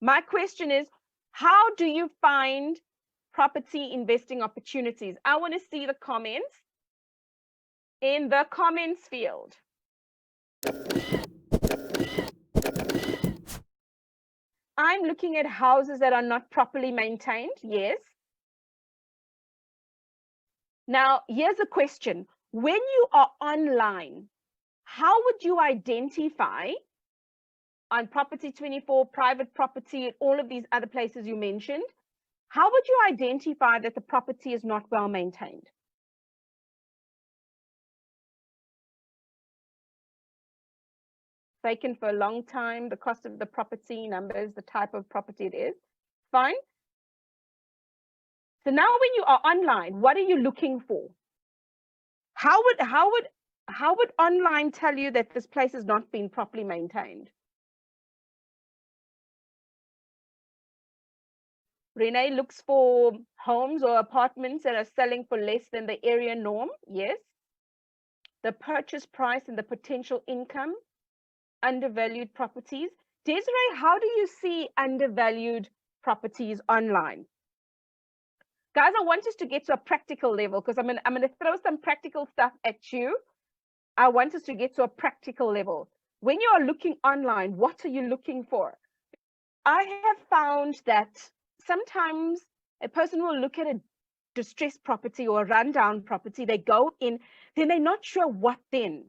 My question is, how do you find property investing opportunities? I want to see the comments in the comments field. I'm looking at houses that are not properly maintained. Yes. Now, here's a question. When you are online, how would you identify on Property 24, private property, all of these other places you mentioned, how would you identify that the property is not well maintained? Vacant for a long time, the cost of the property, numbers, the type of property it is. Fine. So now when you are online, what are you looking for? How would online tell you that this place has not been properly maintained? Renee looks for homes or apartments that are selling for less than the area norm. Yes. The purchase price and the potential income, undervalued properties. Desiree, how do you see undervalued properties online? Guys, I want us to get to a practical level because I'm gonna throw some practical stuff at you. I want us to get to a practical level. When you are looking online, what are you looking for? I have found that sometimes a person will look at a distressed property or a rundown property, they go in, then they're not sure what then.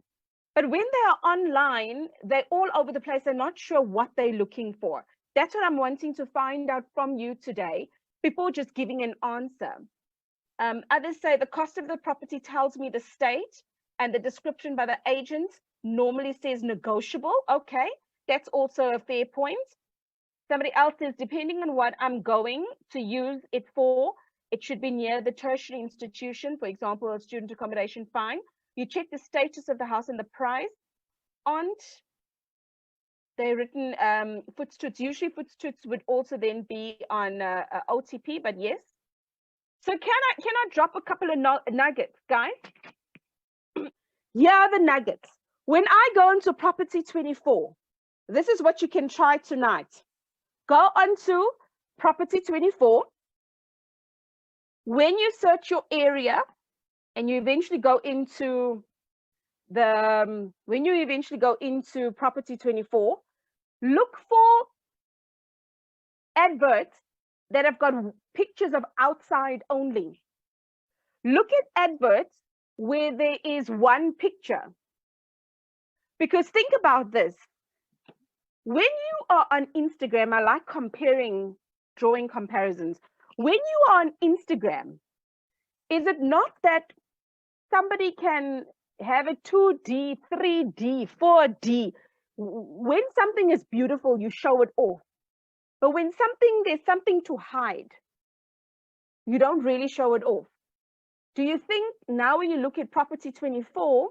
But when they are online, they're all over the place. They're not sure what they're looking for. That's what I'm wanting to find out from you today before just giving an answer. Others say the cost of the property tells me the state, and the description by the agent normally says negotiable. Okay, that's also a fair point. Somebody else says, depending on what I'm going to use it for, it should be near the tertiary institution, for example, a student accommodation, fine. You check the status of the house and the price. Aren't they written footstoots? Usually footstoots would also then be on OTP, but yes. So can I drop a couple of nuggets, guys? Here are the nuggets. When I go into Property 24, this is what you can try tonight. Go onto Property 24. When you search your area and you eventually go into Property 24, look for adverts that have got pictures of outside only. Look at adverts where there is one picture. Because think about this. When you are on Instagram, I like drawing comparisons. When you are on Instagram, is it not that somebody can have a 2D, 3D, 4D? When something is beautiful, you show it off. But when there's something to hide, you don't really show it off. Do you think now when you look at Property 24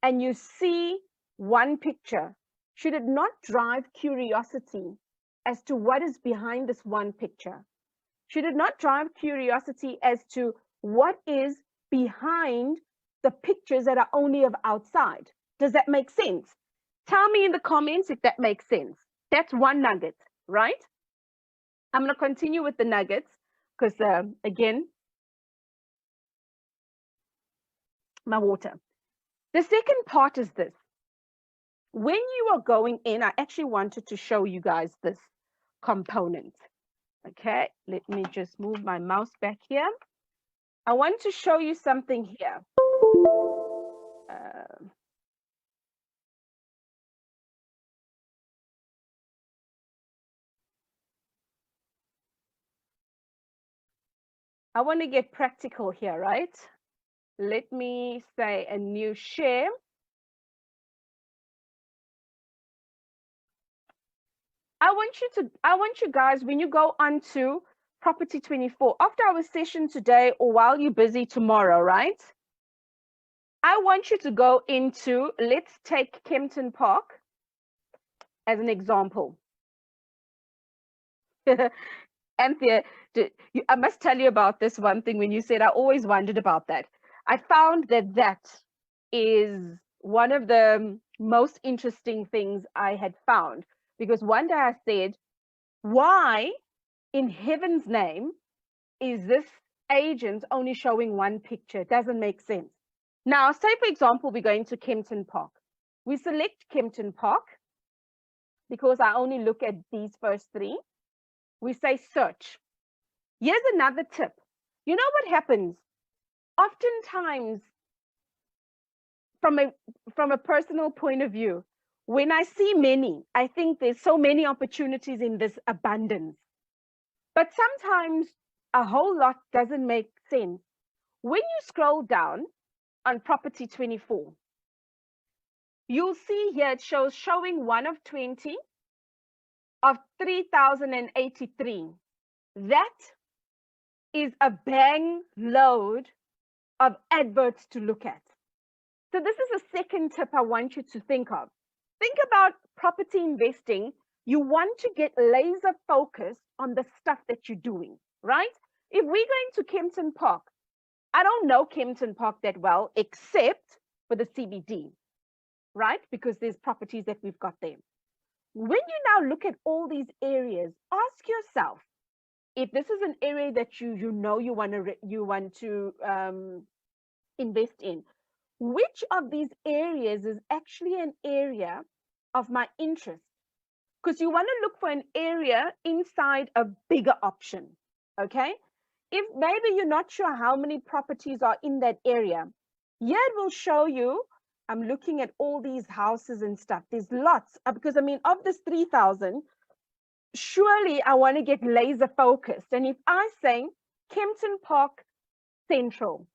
and you see one picture, should it not drive curiosity as to what is behind this one picture? Should it not drive curiosity as to what is behind the pictures that are only of outside? Does that make sense? Tell me in the comments if that makes sense. That's one nugget, right? I'm going to continue with the nuggets because, again, my water. The second part is this. When you are going in, I actually wanted to show you guys this component. Okay, let me just move my mouse back here. I want to show you something here. I want to get practical here, right? Let me say a new share. I want you guys, when you go onto Property 24, after our session today or while you're busy tomorrow, right? I want you to go into, let's take Kempton Park as an example. Anthea, I must tell you about this one thing when you said I always wondered about that. I found that is one of the most interesting things I had found, because one day I said, Why in heaven's name is this agent only showing one picture? It doesn't make sense. Now, say for example, we're going to Kempton Park. We select Kempton Park because I only look at these first three. We say search. Here's another tip. You know what happens? Oftentimes, from a personal point of view, when I see many, I think there's so many opportunities in this abundance. But sometimes a whole lot doesn't make sense. When you scroll down on property 24, you'll see here it shows showing 1 of 20 of 3,083. That is a bang load of adverts to look at. So this is a second tip I want you to think of. Think about property investing. You want to get laser focused on the stuff that you're doing, right? If we're going to Kempton Park, I don't know Kempton Park that well, except for the CBD, right? Because there's properties that we've got there. When you now look at all these areas, ask yourself, if this is an area that you want to invest in, which of these areas is actually an area of my interest? Because you want to look for an area inside a bigger option, okay? If maybe you're not sure how many properties are in that area, here it will show you, I'm looking at all these houses and stuff. There's lots, because I mean, of this 3,000, surely I want to get laser focused. And if I say Kempton Park Central,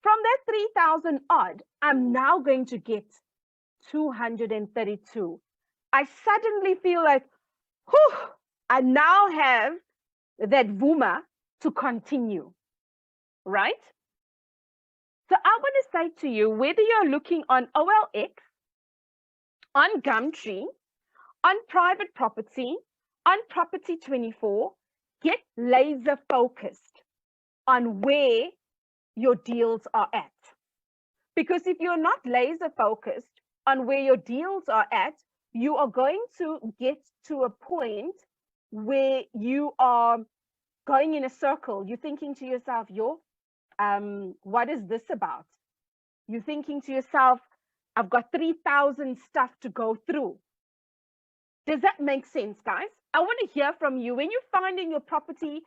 from that 3,000 odd, I'm now going to get 232. I suddenly feel like, whew, I now have that vuma to continue, right? So I want to say to you, whether you're looking on OLX, on Gumtree, on private property, on property 24, get laser focused on where your deals are at. Because if you're not laser focused on where your deals are at, you are going to get to a point where you are going in a circle. You're thinking to yourself, what is this about? You're thinking to yourself, I've got 3,000 stuff to go through. Does that make sense, guys? I want to hear from you. When you're finding your property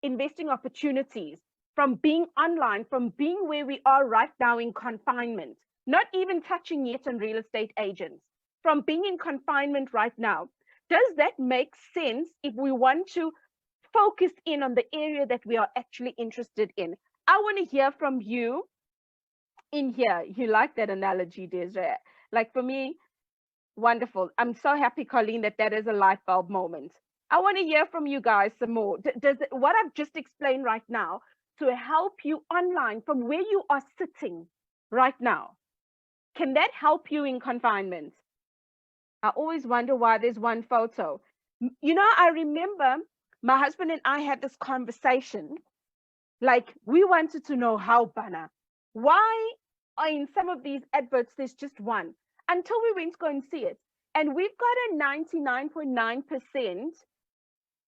investing opportunities, from being online, from being where we are right now in confinement, not even touching yet on real estate agents, from being in confinement right now, does that make sense if we want to focus in on the area that we are actually interested in? I want to hear from you in here. You like that analogy, Desiree? Like for me, wonderful. I'm so happy, Colleen, that is a light bulb moment. I want to hear from you guys some more. Does what I've just explained right now to help you online from where you are sitting right now, can that help you in confinement? I always wonder why there's one photo. You know, I remember my husband and I had this conversation. Like, we wanted to know how, Bana, why in some of these adverts there's just one, until we went to go and see it. And we've got a 99.9%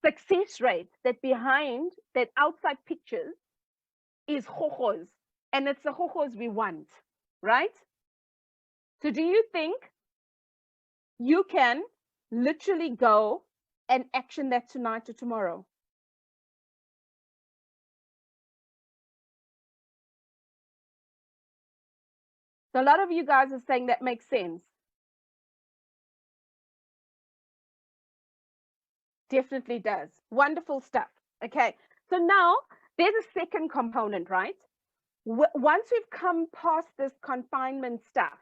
success rate that behind that outside pictures is hohos, and it's the hohos we want, right? So do you think you can literally go and action that tonight or tomorrow? So a lot of you guys are saying that makes sense. Definitely does. Wonderful stuff. Okay, so now there's a second component, right? Once we've come past this confinement stuff,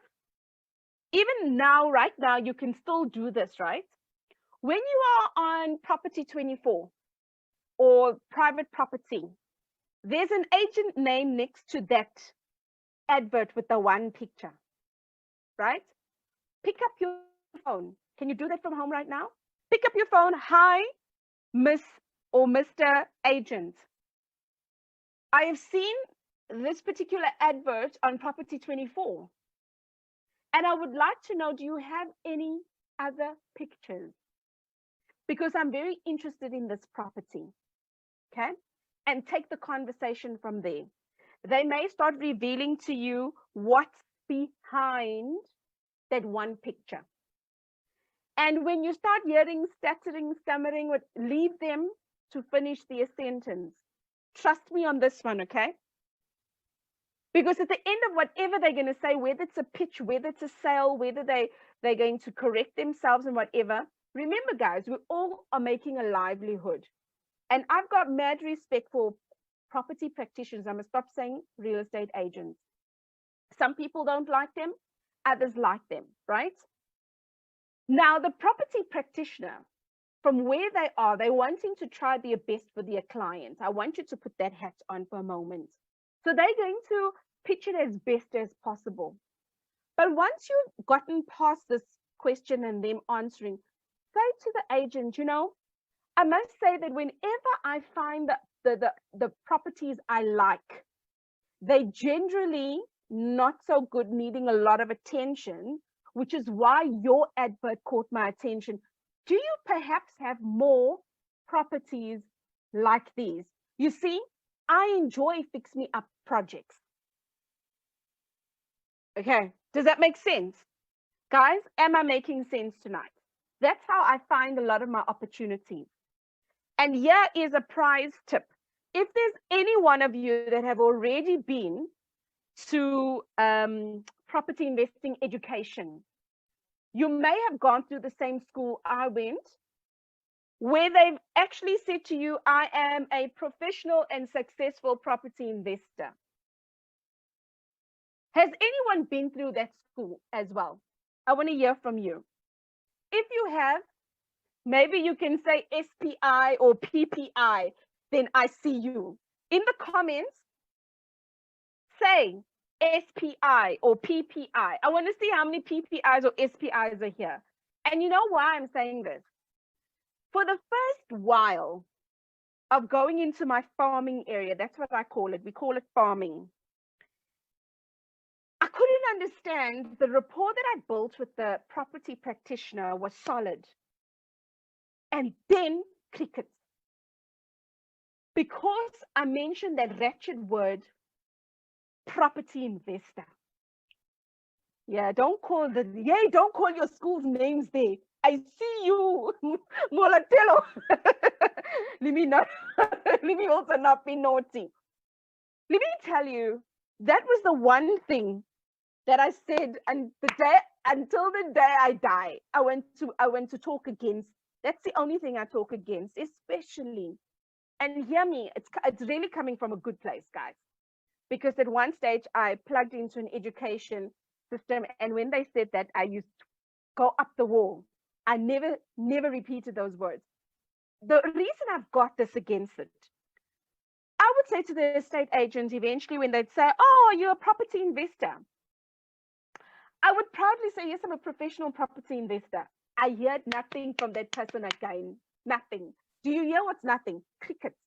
even now, right now, you can still do this, right? When you are on property 24 or private property, there's an agent name next to that advert with the one picture, right? Pick up your phone. Can you do that from home right now? Pick up your phone. Hi, Miss or Mr. Agent. I have seen this particular advert on property 24. And I would like to know, do you have any other pictures? because I'm very interested in this property. Okay. And take the conversation from there. They may start revealing to you what's behind that one picture. And when you start hearing stuttering, stammering, leave them to finish their sentence. Trust me on this one, okay? Because at the end of whatever they're going to say, whether it's a pitch, whether it's a sale, whether they're going to correct themselves and whatever, remember, guys, we all are making a livelihood. And I've got mad respect for property practitioners. I must stop saying real estate agents. Some people don't like them, others like them, right? Now, the property practitioner, from where they are, they're wanting to try their best for their client. I want you to put that hat on for a moment. So they're going to pitch it as best as possible. But once you've gotten past this question and them answering, say to the agent, you know, I must say that whenever I find the properties I like, they generally not so good, needing a lot of attention, which is why your advert caught my attention. Do you perhaps have more properties like these? You see, I enjoy fix me up projects. Okay, does that make sense? Guys, am I making sense tonight? That's how I find a lot of my opportunities. And here is a prize tip. If there's any one of you that have already been to property investing education, you may have gone through the same school I went, where they've actually said to you, I am a professional and successful property investor. Has anyone been through that school as well? I want to hear from you. If you have, maybe you can say SPI or PPI, then I see you. In the comments, say SPI or PPI. I want to see how many PPIs or SPIs are here. And you know why I'm saying this? For the first while of going into my farming area, that's what I call it. We call it farming. I couldn't understand the rapport that I built with the property practitioner was solid. And then crickets. Because I mentioned that wretched word, property investor. Yeah, don't call your school's names there. I see you, Molatelo. Let me also not be naughty. Let me tell you, that was the one thing that I said, and until the day I die, I went to talk against. That's the only thing I talk against, especially. And hear me, it's really coming from a good place, guys. Because at one stage I plugged into an education system, and when they said that, I used to go up the wall. I never repeated those words. The reason I've got this against it, I would say to the estate agent eventually when they'd say, oh, you're a property investor, I would proudly say, yes, I'm a professional property investor. I heard nothing from that person again. Nothing. Do you hear what's nothing? Crickets.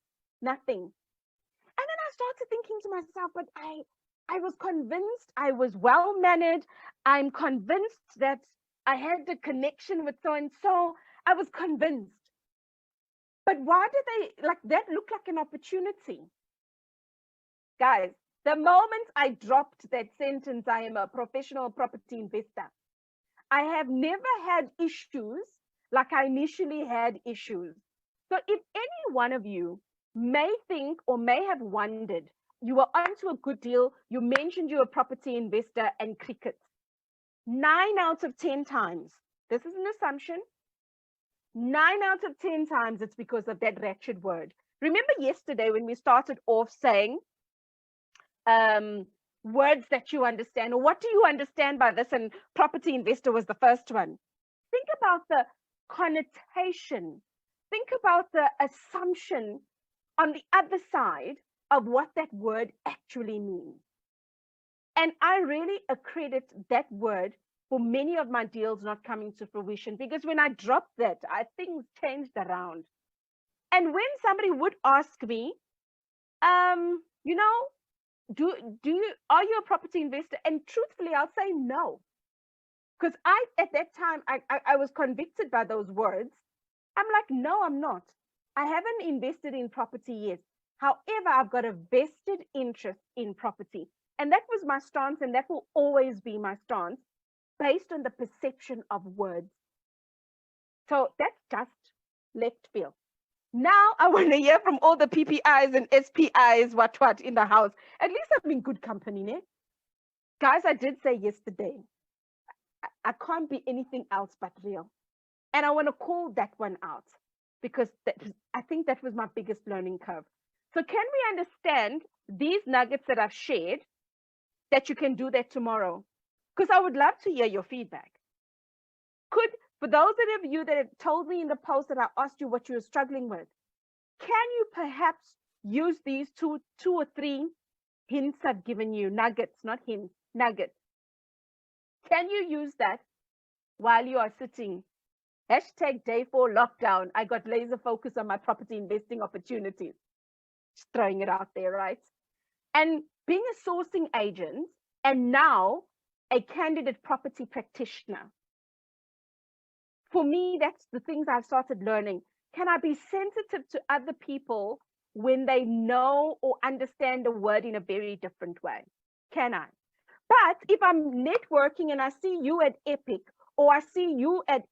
Nothing. And then I started thinking to myself, but I was convinced I was well-mannered. I'm convinced that I had a connection with so-and-so. I was convinced. But why did they, like, that look like an opportunity? Guys, the moment I dropped that sentence, I am a professional property investor, I have never had issues like I initially had issues. So if any one of you may think or may have wondered, you were onto a good deal, you mentioned you're a property investor, and crickets, 9 out of 10 times, this is an assumption, 9 out of 10 times it's because of that wretched word. Remember yesterday when we started off saying words that you understand, or what do you understand by this? And property investor was the first one. Think about the connotation. Think about the assumption on the other side of what that word actually means. And I really accredit that word for many of my deals not coming to fruition, because when I dropped that, things changed around. And when somebody would ask me, you know, are you a property investor? And truthfully, I'll say no. Because at that time, I was convicted by those words. I'm like, no, I'm not. I haven't invested in property yet. However, I've got a vested interest in property. And that was my stance, and that will always be my stance based on the perception of words. So that's just left field. Now I want to hear from all the PPIs and SPIs, what in the house. At least I'm in good company, ne? Guys, I did say yesterday, I can't be anything else but real. And I want to call that one out because I think that was my biggest learning curve. So can we understand these nuggets that I've shared, that you can do that tomorrow? Because I would love to hear your feedback. For those of you that have told me in the post that I asked you what you were struggling with, can you perhaps use these two or three hints I've given you, nuggets, not hints, nuggets? Can you use that while you are sitting? #day 4 lockdown. I got laser focus on my property investing opportunities. Just throwing it out there, right? And being a sourcing agent and now a candidate property practitioner. For me, that's the things I've started learning. Can I be sensitive to other people when they know or understand a word in a very different way? Can I? But if I'm networking and I see you at Epic, or I see you at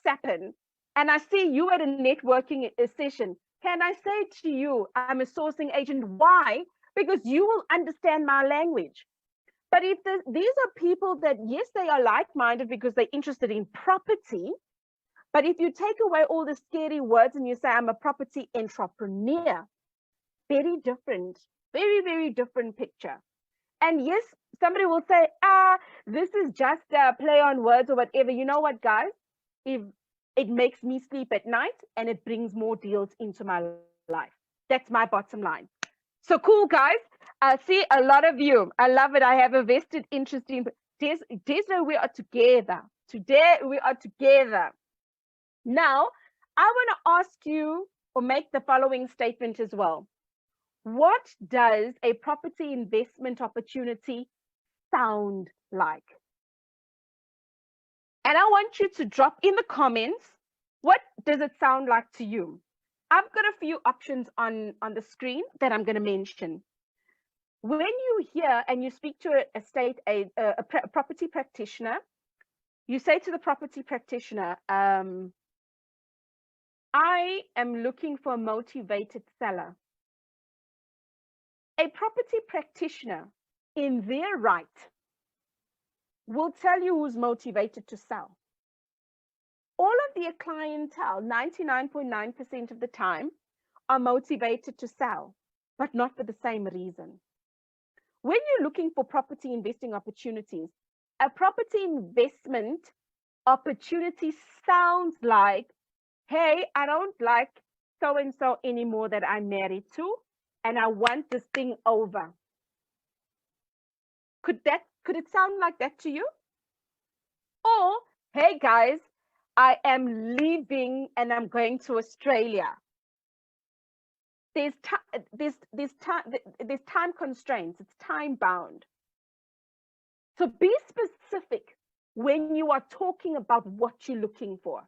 Sapin, and I see you at a networking session, can I say to you, I'm a sourcing agent? Why? Because you will understand my language. But if these are people that, yes, they are like-minded because they're interested in property, but if you take away all the scary words and you say, I'm a property entrepreneur, very different, very, very different picture. And yes, somebody will say, this is just a play on words or whatever. You know what, guys? If it makes me sleep at night and it brings more deals into my life. That's my bottom line. So cool, guys. I see a lot of you. I love it. I have a vested interest in Desna. We are together. Today we are together. Now, I want to ask you or make the following statement as well. What does a property investment opportunity sound like? And I want you to drop in the comments, what does it sound like to you? I've got a few options on the screen that I'm going to mention. When you hear and you speak to a property practitioner, you say to the property practitioner, I am looking for a motivated seller. A property practitioner in their right will tell you who's motivated to sell. All of their clientele, 99.9% of the time, are motivated to sell, but not for the same reason. When you're looking for property investing opportunities, a property investment opportunity sounds like, hey, I don't like so-and-so anymore that I'm married to, and I want this thing over. Could it sound like that to you? Or, hey guys, I am leaving and I'm going to Australia. There's time constraints. It's time bound. So be specific when you are talking about what you're looking for.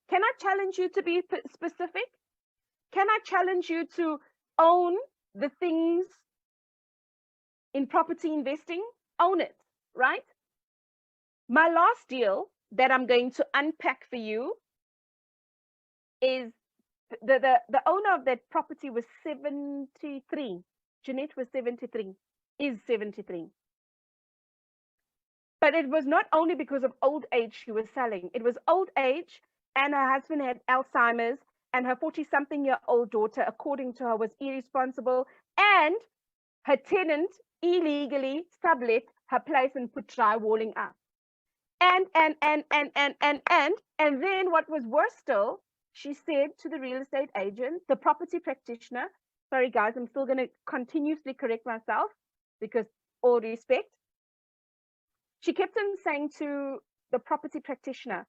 Can I challenge you to be specific? Can I challenge you to own the things in property investing? Own it, right? My last deal that I'm going to unpack for you is the owner of that property was 73. Jeanette was 73, is 73. But it was not only because of old age she was selling. It was old age, and her husband had Alzheimer's, and her 40-something-year-old daughter, according to her, was irresponsible, and her tenant illegally sublet her place and put drywalling up. And then what was worse still, she said to the real estate agent, the property practitioner, sorry guys, I'm still going to continuously correct myself because all respect. She kept on saying to the property practitioner,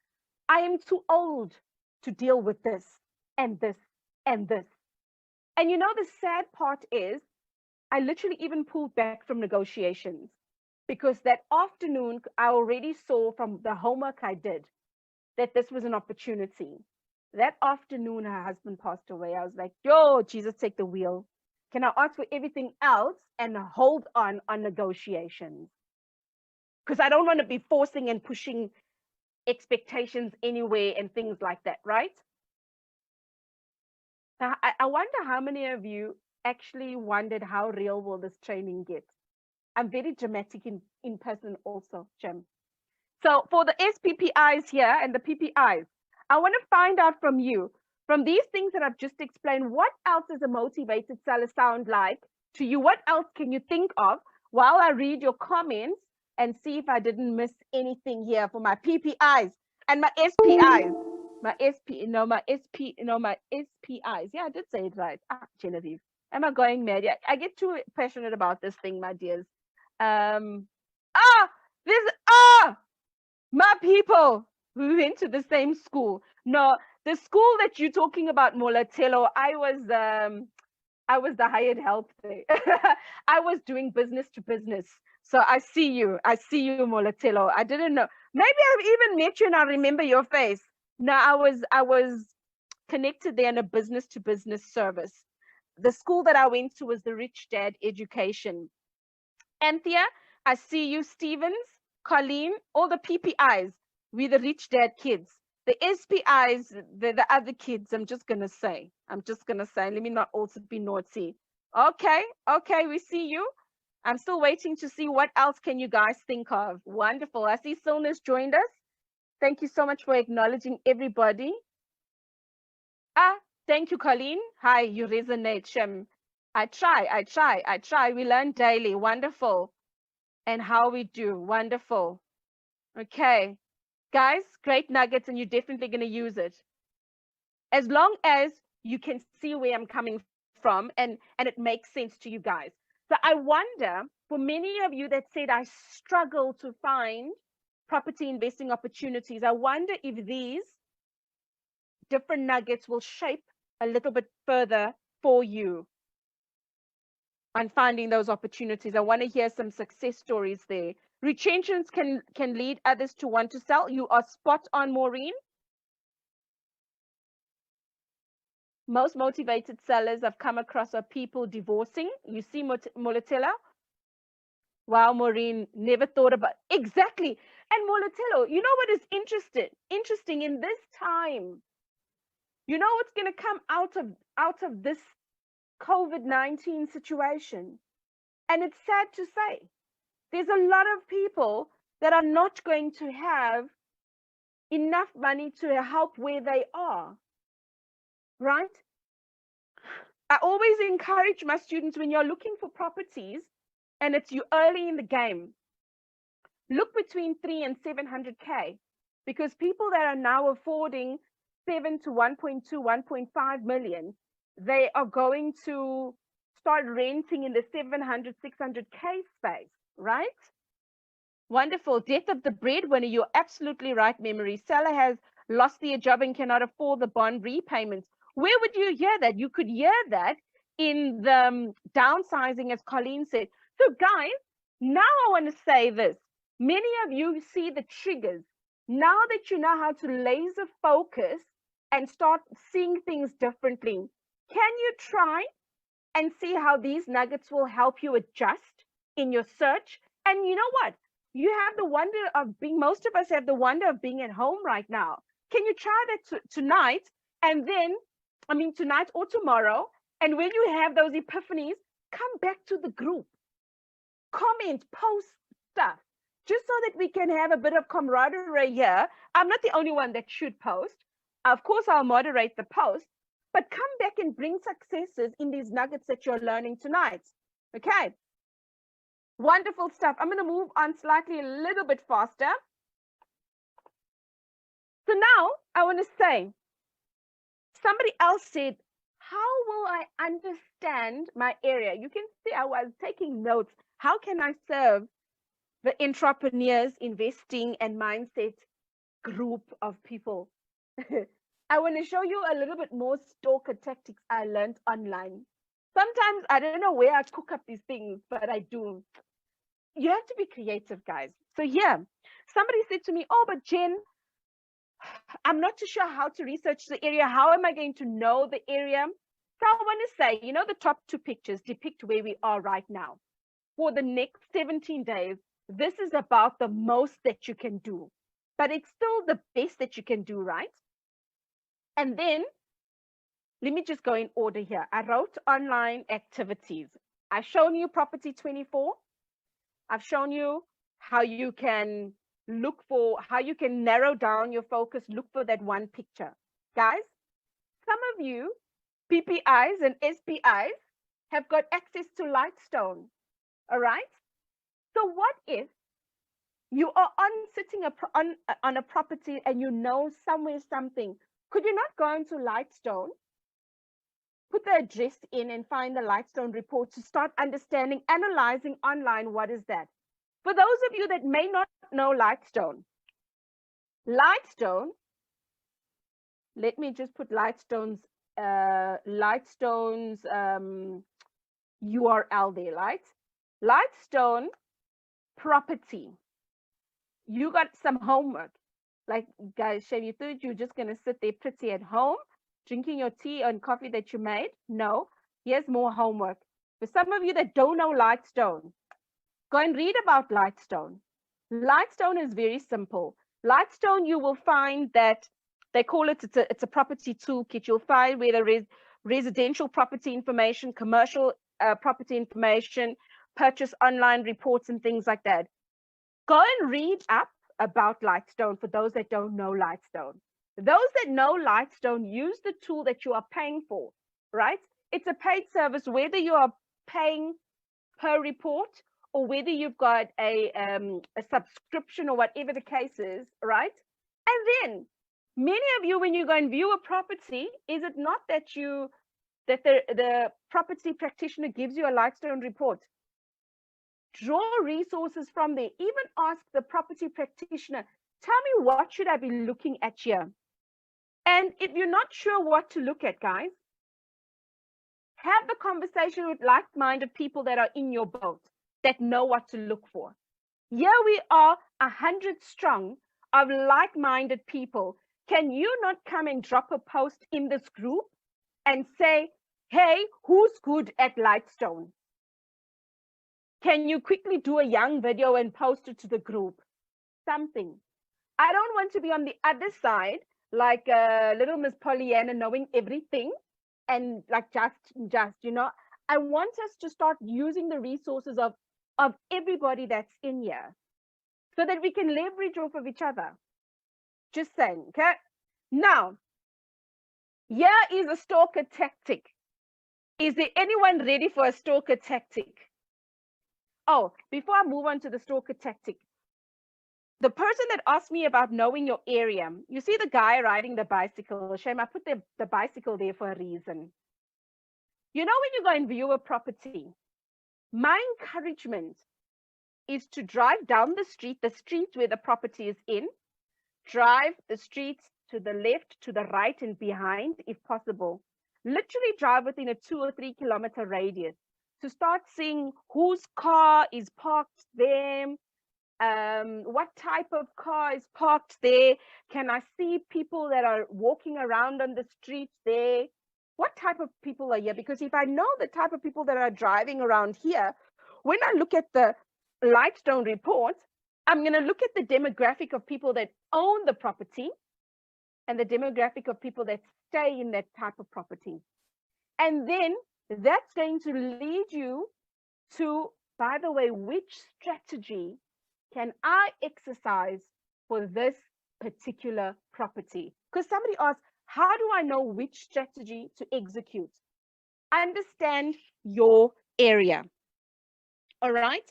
I am too old to deal with this and this and this. And you know, the sad part is, I literally even pulled back from negotiations because that afternoon I already saw from the homework I did that this was an opportunity. That afternoon, her husband passed away. I was like, yo, Jesus, take the wheel. Can I ask for everything else and hold on negotiations? Because I don't want to be forcing and pushing expectations anywhere and things like that, right? Now, I wonder how many of you actually wondered how real will this training get? I'm very dramatic in person also, Jim. So for the SPPIs here and the PPIs, I want to find out from you, from these things that I've just explained, what else does a motivated seller sound like to you? What else can you think of while I read your comments and see if I didn't miss anything here for my PPIs and my SPIs? My SPIs. Yeah, I did say it right. Genevieve. Am I going mad? Yeah, I get too passionate about this thing, my dears. Um, ah, this, my people, we went to the same school. No, the school that you're talking about, Molatelo, I was the hired help there. I was doing business to business. So I see you. I see you, Molatelo. I didn't know. Maybe I've even met you and I remember your face. No, I was connected there in a business to business service. The school that I went to was the Rich Dad Education. Anthea, I see you, Stevens, Colleen, all the PPIs. We the Rich Dad kids. The SPIs, the other kids, I'm just going to say. Let me not also be naughty. Okay, okay, we see you. I'm still waiting to see what else can you guys think of. Wonderful. I see Silna's joined us. Thank you so much for acknowledging everybody. Thank you, Colleen. Hi, you resonate, Shem. I try. We learn daily. Wonderful. And how we do. Wonderful. Okay. Guys, great nuggets, and you're definitely going to use it. As long as you can see where I'm coming from and it makes sense to you guys. So I wonder, for many of you that said, I struggle to find property investing opportunities, I wonder if these different nuggets will shape a little bit further for you on finding those opportunities. I want to hear some success stories there. Retrenchments can lead others to want to sell. You are spot on, Maureen. Most motivated sellers I've come across are people divorcing. You see, Molatella? Wow, Maureen, never thought about exactly. And Molatello, you know what is interesting in this time? You know what's going to come out of this COVID-19 situation? And it's sad to say, there's a lot of people that are not going to have enough money to help where they are, right? I always encourage my students, when you're looking for properties and it's you early in the game, look between 3 and 700K, because people that are now affording 7 to 1.2, 1.5 million, they are going to start renting in the 700, 600K space, right? Wonderful. Death of the breadwinner. You're absolutely right, Memory. Seller has lost their job and cannot afford the bond repayments. Where would you hear that? You could hear that in the downsizing, as Colleen said. So guys, now I want to say this. Many of you see the triggers. Now that you know how to laser focus and start seeing things differently, can you try and see how these nuggets will help you adjust in your search? And you know what? You have the wonder of being, most of us have the wonder of being at home right now. Can you try that tonight? And then, tonight or tomorrow. And when you have those epiphanies, come back to the group, comment, post stuff, just so that we can have a bit of camaraderie here. I'm not the only one that should post. Of course, I'll moderate the post, but come back and bring successes in these nuggets that you're learning tonight. Okay. Wonderful stuff. I'm going to move on slightly a little bit faster. So now I want to say, somebody else said, how will I understand my area? You can see I was taking notes. How can I serve the entrepreneurs, investing, and mindset group of people? I want to show you a little bit more stalker tactics I learned online. Sometimes I don't know where I cook up these things, but I do. You have to be creative, guys. So yeah, somebody said to me, oh, but Jen, I'm not too sure how to research the area. How am I going to know the area? So I want to say, you know, the top 2 pictures depict where we are right now. For the next 17 days, this is about the most that you can do, but it's still the best that you can do, right? And then let me just go in order here. I wrote online activities. I've shown you property 24. I've shown you how you can look for, how you can narrow down your focus, look for that one picture. Guys, some of you, PPIs and SPIs, have got access to Lightstone, all right? So what if you are sitting on a property and you know somewhere something? Could you not go into Lightstone, put the address in and find the Lightstone report to start understanding, analyzing online, what is that? For those of you that may not know Lightstone, let me just put Lightstone's URL there, right? Lightstone property. You got some homework. Like, guys, Shave, you thought you're just going to sit there pretty at home, drinking your tea and coffee that you made? No, here's more homework. For some of you that don't know Lightstone, go and read about Lightstone. Lightstone is very simple. Lightstone, you will find that they call it, it's a property toolkit. You'll find where there is residential property information, commercial property information, purchase online reports and things like that. Go and read up about Lightstone for those that don't know Lightstone. Those that know Lightstone, use the tool that you are paying for, right? It's a paid service, whether you are paying per report or whether you've got a subscription or whatever the case is, right? And then many of you, when you go and view a property, is it not that the property practitioner gives you a Lightstone report? Draw resources from there. Even ask the property practitioner, tell me, what should I be looking at here? And if you're not sure what to look at, guys, have the conversation with like-minded people that are in your boat, that know what to look for. Here we are, 100 strong of like-minded people. Can you not come and drop a post in this group and say, hey, who's good at Lightstone? Can you quickly do a young video and post it to the group? Something. I don't want to be on the other side, like little Miss Pollyanna, knowing everything and like just, you know, I want us to start using the resources of everybody that's in here so that we can leverage off of each other. Just saying, okay? Now, here is a stalker tactic. Is there anyone ready for a stalker tactic? Oh, before I move on to the stalker tactic, the person that asked me about knowing your area, you see the guy riding the bicycle. Shame, I put the bicycle there for a reason. You know, when you go and view a property, my encouragement is to drive down the street where the property is in, drive the streets to the left, to the right, and behind, if possible. Literally drive within a 2 or 3 kilometer radius to start seeing whose car is parked there, what type of car is parked there. Can I see people that are walking around on the streets there? What type of people are here? Because if I know the type of people that are driving around here, when I look at the Lightstone report, I'm going to look at the demographic of people that own the property and the demographic of people that stay in that type of property. And then that's going to lead you to, by the way, which strategy can I exercise for this particular property? Because somebody asked, how do I know which strategy to execute? Understand your area. All right.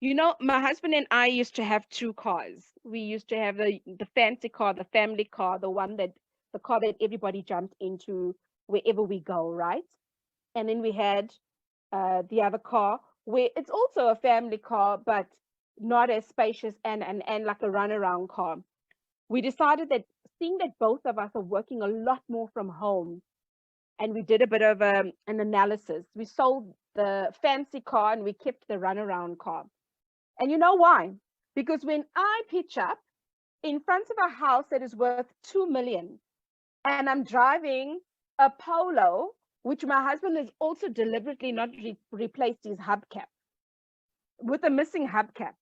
You know, my husband and I used to have 2 cars. We used to have the fancy car, the family car, the car that everybody jumped into wherever we go, right? And then we had the other car where it's also a family car, but not as spacious and like a runaround car. We decided that seeing that both of us are working a lot more from home, and we did a bit of an analysis. We sold the fancy car and we kept the runaround car. And you know why? Because when I pitch up, in front of a house that is worth 2 million, and I'm driving a Polo, which my husband has also deliberately not replaced his hubcap with a missing hubcap.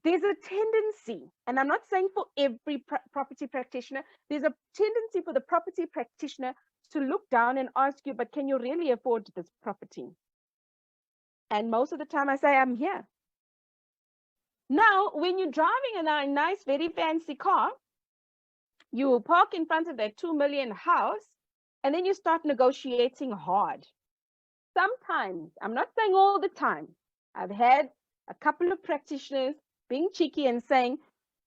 There's a tendency, and I'm not saying for every property practitioner, there's a tendency for the property practitioner to look down and ask you, but can you really afford this property? And most of the time I say, I'm here. Now, when you're driving in a nice, very fancy car, you park in front of that 2 million house, and then you start negotiating hard. Sometimes, I'm not saying all the time, I've had a couple of practitioners being cheeky and saying,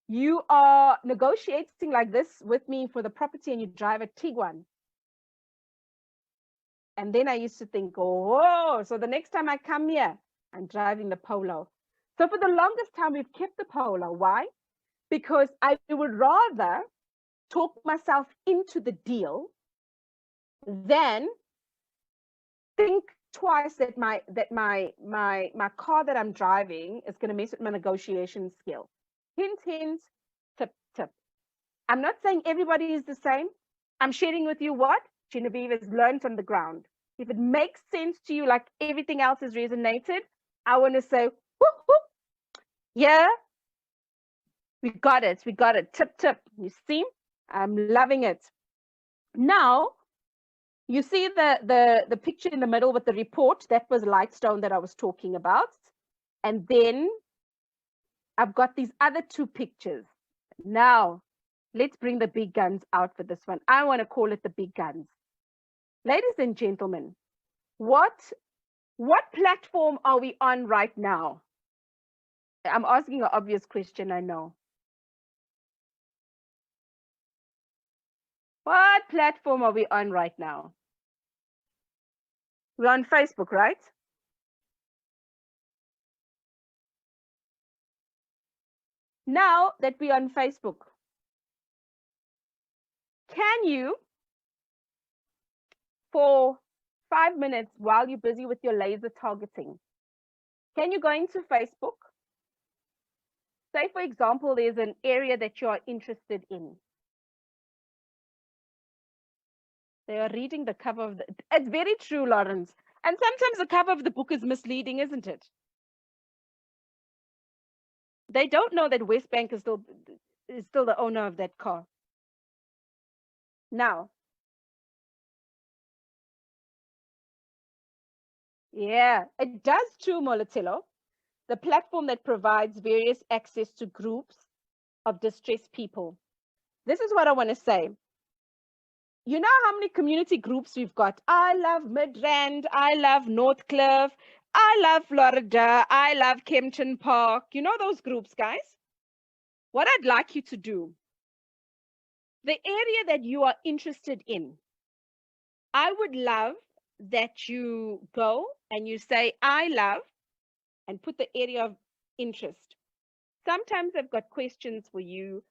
you are negotiating like this with me for the property and you drive a Tiguan. And then I used to think, oh, so the next time I come here, I'm driving the Polo. So for the longest time, we've kept the Polo. Why? Because I would rather talk myself into the deal than think twice that my car that I'm driving is going to mess with my negotiation skill. Hint, hint, tip, tip. I'm not saying everybody is the same. I'm sharing with you what Genevieve has learned on the ground. If it makes sense to you, like everything else has resonated, I want to say, whoop, whoop. Yeah, we got it. We got it. Tip, tip. You see, I'm loving it. Now, you see the picture in the middle with the report, that was Lightstone that I was talking about. And then I've got these other two pictures. Now, let's bring the big guns out for this one. I want to call it the big guns. Ladies and gentlemen, what platform are we on right now? I'm asking an obvious question, I know. What platform are we on right now? We're on Facebook, right? Now that we're on Facebook, can you, for 5 minutes while you're busy with your laser targeting, can you go into Facebook? Say, for example, there's an area that you are interested in. They are reading the cover of the... It's very true, Lawrence. And sometimes the cover of the book is misleading, isn't it? They don't know that Westbank is still the owner of that car. Now, yeah, it does too, Molatello. The platform that provides various access to groups of distressed people. This is what I want to say. You know how many community groups we've got? I love Midrand. I love Northcliffe. I love Florida. I love Kempton Park. You know those groups, guys? What I'd like you to do, the area that you are interested in, I would love that you go and you say, I love, and put the area of interest. Sometimes I've got questions for you.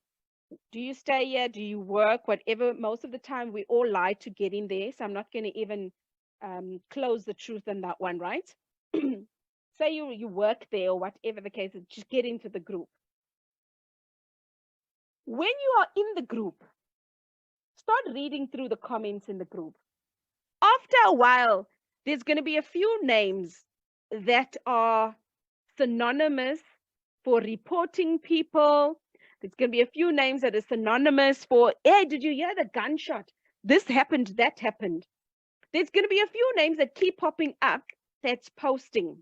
Do you stay here? Do you work? Whatever. Most of the time, we all lie to get in there. So I'm not going to even close the truth on that one, right? Say you work there or whatever the case is, just get into the group. When you are in the group, start reading through the comments in the group. After a while, there's going to be a few names that are synonymous for reporting people. There's going to be a few names that are synonymous for, hey, did you hear the gunshot? This happened, that happened. There's going to be a few names that keep popping up that's posting.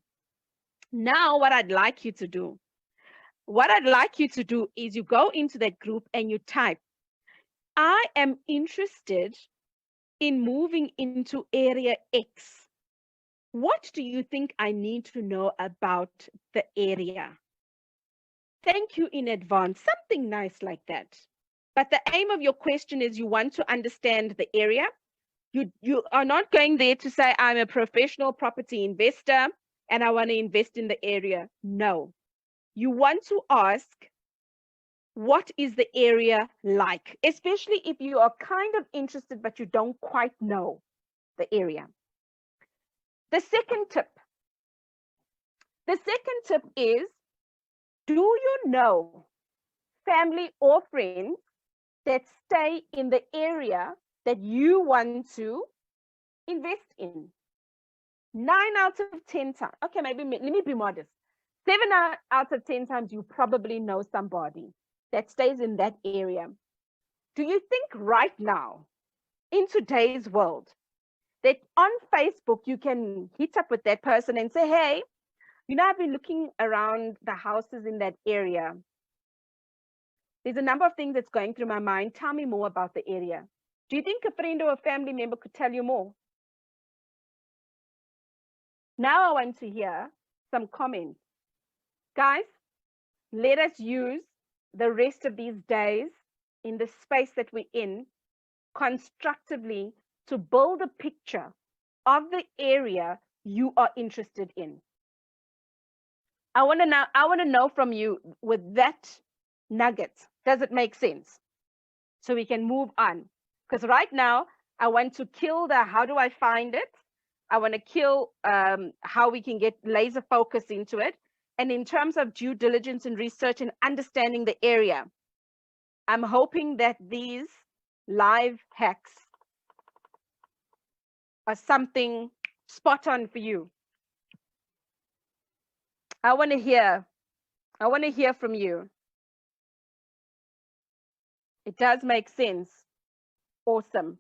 Now, what I'd like you to do is you go into that group and you type, I am interested in moving into area X. What do you think I need to know about the area? Thank you in advance, something nice like that. But the aim of your question is you want to understand the area. You are not going there to say, I'm a professional property investor and I want to invest in the area. No, you want to ask, what is the area like? Especially if you are kind of interested, but you don't quite know the area. The second tip is, do you know family or friends that stay in the area that you want to invest in. 9 out of 10 times. Okay, maybe let me be modest. 7 out of 10 times you probably know somebody that stays in that area. Do you think right now, in today's world, that on Facebook you can hit up with that person and say, hey, you know, I've been looking around the houses in that area. There's a number of things that's going through my mind. Tell me more about the area. Do you think a friend or a family member could tell you more? Now I want to hear some comments. Guys, let us use the rest of these days in the space that we're in constructively to build a picture of the area you are interested in. I want to know from you with that nugget, does it make sense? So we can move on. Because right now, I want to kill the how do I find it? I want to kill how we can get laser focus into it. And in terms of due diligence and research and understanding the area, I'm hoping that these live hacks are something spot on for you. I want to hear from you. It does make sense. Awesome.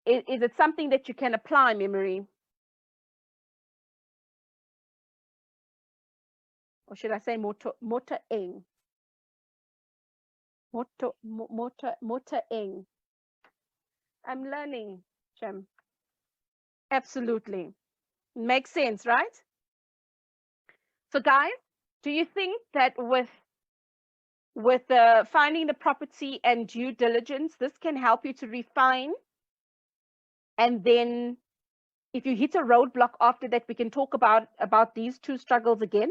Is it something that you can apply, Memory? Or should I say motor-ing? Motor-ing. I'm learning, Shem. Absolutely. Makes sense, right? So guys, do you think that with finding the property and due diligence, this can help you to refine? And then if you hit a roadblock after that, we can talk about these two struggles again.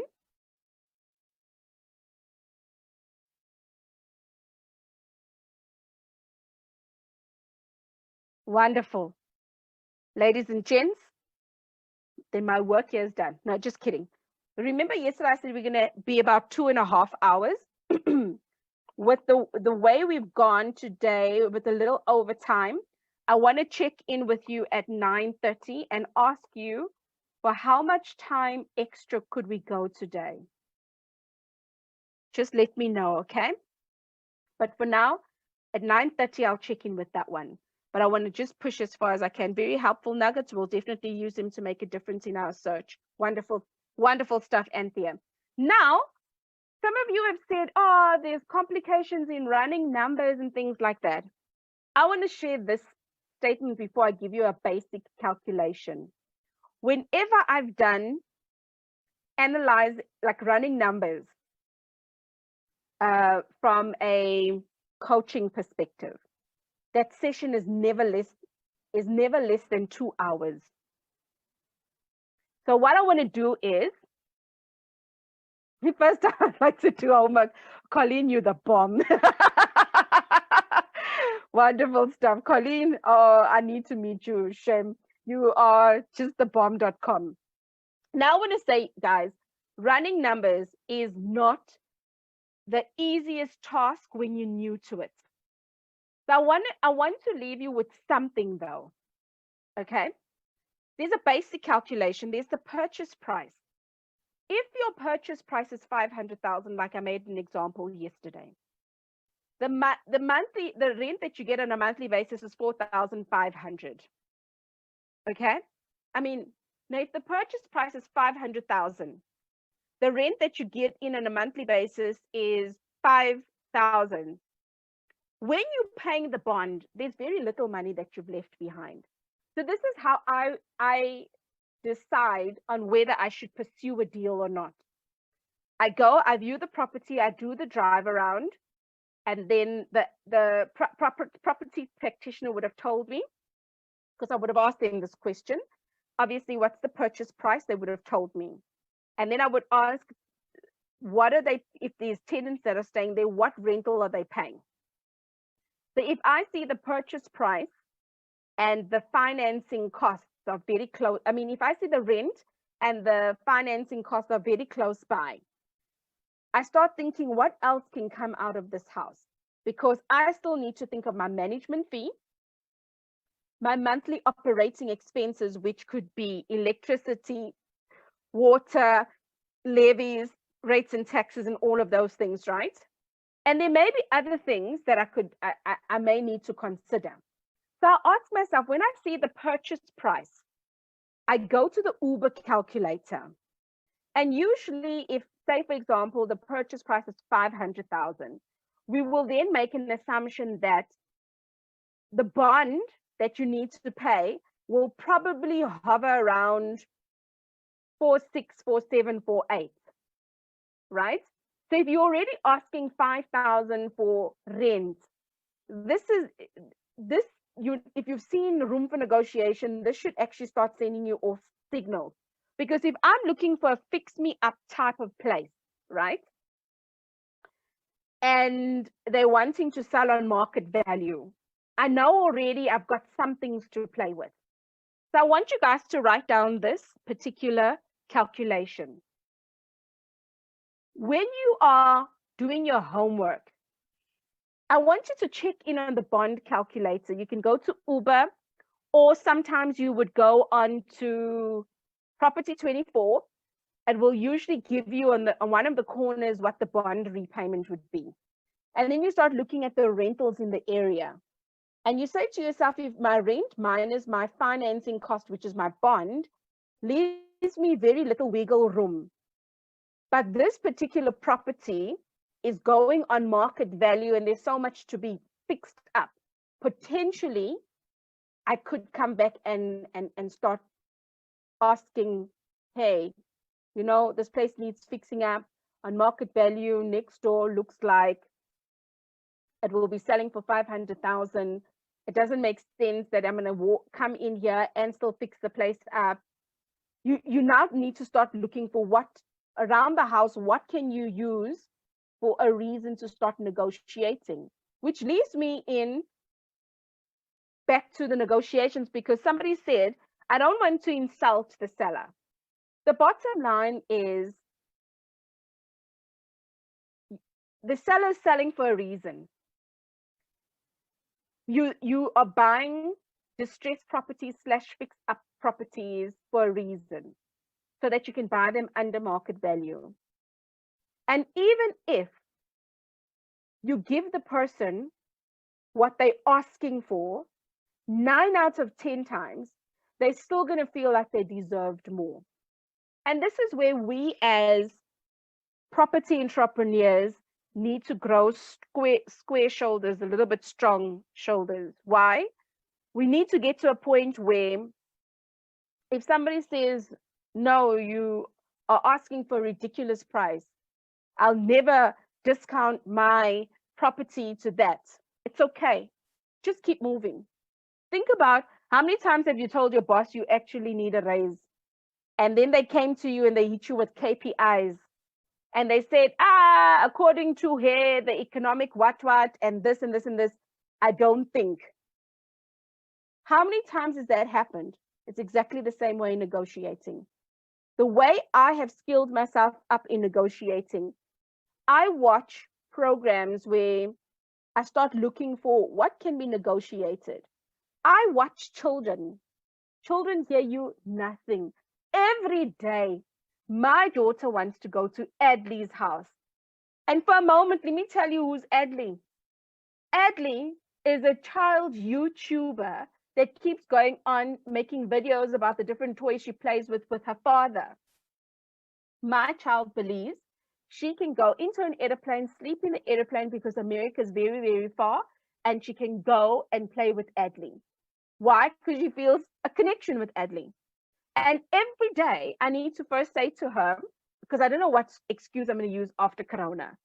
Wonderful. Ladies and gents, then my work here is done. No, just kidding. Remember yesterday I said we're going to be about 2.5 hours. With the way we've gone today with a little overtime, I want to check in with you at 9:30 and ask you for how much time extra could we go today? Just let me know, okay? But for now, at 9:30, I'll check in with that one. But I want to just push as far as I can. Very helpful nuggets. We'll definitely use them to make a difference in our search. Wonderful, wonderful stuff, Anthea. Now, some of you have said, oh, there's complications in running numbers and things like that. I want to share this statement before I give you a basic calculation. Whenever I've done analyze, like running numbers from a coaching perspective, that session is never less than 2 hours. So what I want to do is, first I'd like to do homework. Colleen, you the bomb. Wonderful stuff. Colleen, oh, I need to meet you. Shem, you are just the bomb.com. Now I want to say, guys, running numbers is not the easiest task when you're new to it. So I want to leave you with something though. Okay. There's a basic calculation. There's the purchase price. If your purchase price is 500,000, like I made an example yesterday, the rent that you get on a monthly basis is 4,500. Okay. I mean, now if the purchase price is 500,000, the rent that you get in on a monthly basis is 5,000. When you're paying the bond, there's very little money that you've left behind. So this is how I decide on whether I should pursue a deal or not. I view the property, I do the drive around, and then the property practitioner would have told me, because I would have asked them this question, obviously, what's the purchase price? They would have told me. And then I would ask, what are they, if there's tenants that are staying there, what rental are they paying? So if I see the purchase price and the financing costs are very close, I mean, if I see the rent and the financing costs are very close by, I start thinking, what else can come out of this house? Because I still need to think of my management fee, my monthly operating expenses, which could be electricity, water, levies, rates and taxes, and all of those things, right? And there may be other things that I may need to consider. So I ask myself, when I see the purchase price, I go to the Uber calculator. And usually, if, say, for example, the purchase price is 500,000, we will then make an assumption that the bond that you need to pay will probably hover around 4.6, 4.7, 4.8, right? So if you're already asking 5,000 for rent, if you've seen Room for Negotiation, this should actually start sending you off signals. Because if I'm looking for a fix me up type of place, right? And they're wanting to sell on market value, I know already I've got some things to play with. So I want you guys to write down this particular calculation. When you are doing your homework, I want you to check in on the bond calculator. You can go to Uber, or sometimes you would go on to Property 24. It will usually give you on one of the corners what the bond repayment would be. And then you start looking at the rentals in the area. And you say to yourself, if my rent minus my financing cost, which is my bond, leaves me very little wiggle room. But this particular property is going on market value and there's so much to be fixed up. Potentially, I could come back and start asking, hey, you know, this place needs fixing up. On market value, next door looks like it will be selling for 500,000. It doesn't make sense that I'm going to come in here and still fix the place up. You now need to start looking for what around the house, what can you use for a reason to start negotiating, which leads me in back to the negotiations, because somebody said, I don't want to insult the seller. The bottom line is the seller is selling for a reason. You are buying distressed properties / fix up properties for a reason, so that you can buy them under market value. And even if you give the person what they're asking for, 9 out of 10 times, they're still going to feel like they deserved more. And this is where we as property entrepreneurs need to grow square shoulders, a little bit strong shoulders. Why? We need to get to a point where if somebody says, no, you are asking for a ridiculous price, I'll never discount my property to that. It's okay. Just keep moving. Think about how many times have you told your boss you actually need a raise? And then they came to you and they hit you with KPIs. And they said, according to here, the economic what, and this and this and this, I don't think. How many times has that happened? It's exactly the same way in negotiating. The way I have skilled myself up in negotiating, I watch programs where I start looking for what can be negotiated. I watch children. Children hear you nothing. Every day, my daughter wants to go to Adley's house. And for a moment, let me tell you who's Adley. Adley is a child YouTuber that keeps going on making videos about the different toys she plays with her father. My child believes she can go into an airplane, sleep in the airplane because America is very, very far, and she can go and play with Adley. Why? Because she feels a connection with Adley. And every day I need to first say to her, because I don't know what excuse I'm going to use after Corona.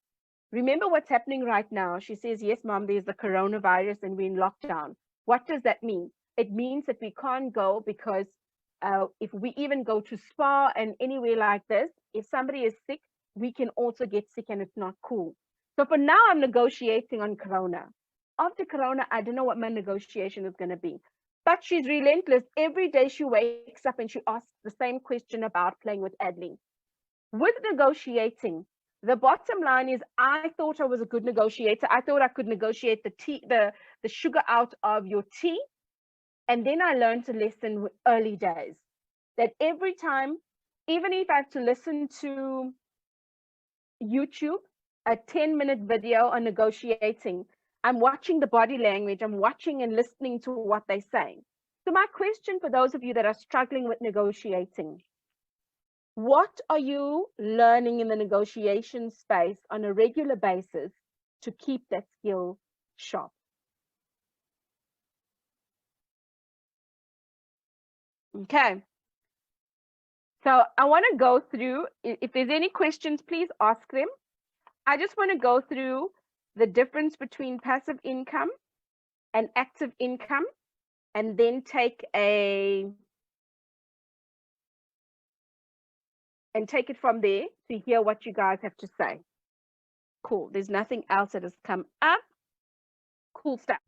Remember what's happening right now? She says, yes, Mom, there's the coronavirus and we're in lockdown. What does that mean? It means that we can't go because if we even go to spa and anywhere like this, if somebody is sick, we can also get sick and it's not cool. So for now, I'm negotiating on Corona. After Corona, I don't know what my negotiation is going to be. But she's relentless. Every day she wakes up and she asks the same question about playing with Adley. With negotiating, The bottom line is I thought I was a good negotiator. I thought I could negotiate the sugar out of your tea. And then I learned a lesson with early days that every time, even if I have to listen to YouTube, a 10-minute video on negotiating, I'm watching the body language, I'm watching and listening to what they're saying. So my question for those of you that are struggling with negotiating, what are you learning in the negotiation space on a regular basis to keep that skill sharp? Okay. So I want to go through, if there's any questions, please ask them. I just want to go through the difference between passive income and active income, and then take it from there to hear what you guys have to say. Cool. There's nothing else that has come up. Cool stuff.